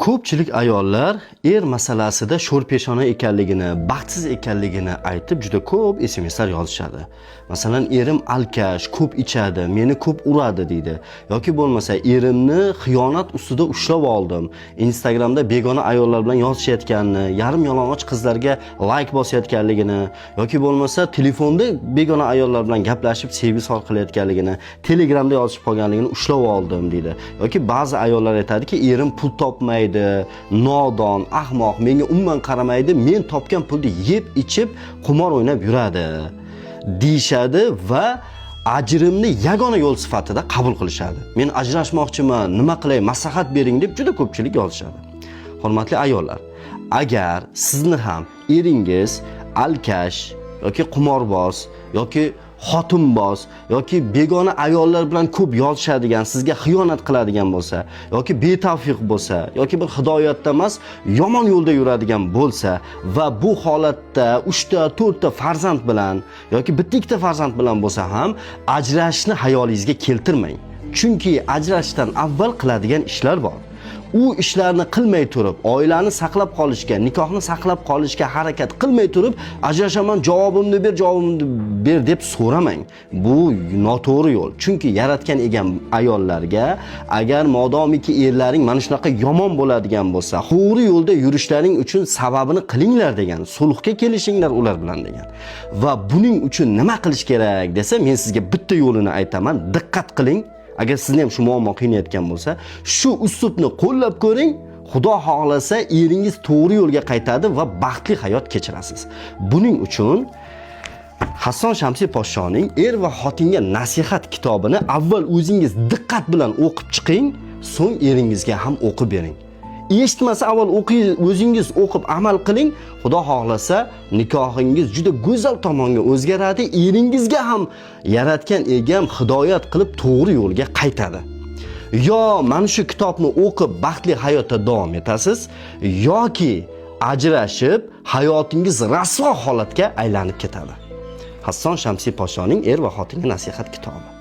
Ko'pchilik ayollar er masalasida sho'rpeshona ekanligini, baxtsiz ekanligini aytib juda ko'p SMSlar yozishadi. Masalan, erim alkash, ko'p ichadi, meni ko'p uradi deydi. Yoki bo'lmasa, erimni xiyonat ustida ushlab oldim. Instagramda begona ayollar bilan yozishayotganini, yarim yalang'och qizlarga like bosayotganligini, yoki bo'lmasa, telefonda begona ayollar bilan gaplashib sevgi sor qilayotganligini, Telegramda yozishib qolganligini ushlab oldim deydi. Yoki ba'zi ayollar aytadiki, erim pul topmaydi, nodon, ahmoq, menga umuman qaramaydi, men topgan pulni yeb, ichib, qumor o'ynab yuradi deyishadi va ajrimni yagona yo'l sifatida qabul qilishadi. Men ajrashmoqchiman, nima qilay, maslahat bering deb juda ko'pchilik yozishadi. Hurmatli ayollar, agar sizni ham eringiz alkash yoki qumorboz yoki xotinboz yoki begona ayollar bilan ko'p yozishadigan, sizga xiyonat qiladigan bo'lsa, yoki betavfiq bo'lsa, yoki bir hidoyatda emas, yomon yo'lda yuradigan bo'lsa va bu holatda 3 ta, 4 ta farzand bilan yoki bitta ikkita farzand bilan bo'lsa ham ajrashishni hayolingizga keltirmang. Chunki ajrashishdan avval qiladigan ishlar bor. U ishlarni qilmay turib, oilani saqlab qolishga, nikohni saqlab qolishga harakat qilmay turib, ajrashaman, javobimni ber deb so'ramang. Bu noto'g'ri yo'l. Chunki yaratgan ekan ayollarga, agar modomiki erlaring mana shunaqa yomon bo'ladigan bo'lsa, to'g'ri yo'lda yurishlaring uchun sababini qilinglar degan, sulhga kelishinglar ular bilan degan. Va buning uchun nima qilish kerak desa, men sizga bitta yo'lini aytaman, diqqat qiling. Agar sizni ham shu muammo qiynayotgan bo'lsa, shu uslubni qo'llab ko'ring. Xudo xohlasa, eringiz to'g'ri yo'lga qaytadi va baxtli hayot kechirasiz. Buning uchun Hasson Shamsiy podshoning Er va xotinga nasihat kitobini avval o'zingiz diqqat bilan o'qib chiqing, so'ng eringizga ham o'qib bering. Eshitmasa avval o'zingiz o'qib amal qiling. Xudo xohlasa, nikohingiz juda go'zal tomonga o'zgaradi. Eringizga ham yaratgan egam hidoyat qilib to'g'ri yo'lga qaytadi. Yo mana shu kitobni o'qib baxtli hayotda davom etasiz, yoki ajrashib hayotingiz rasvo holatga aylanib ketadi. Hasson Shamsiy podshoning Er va xotinga nasihat kitobi.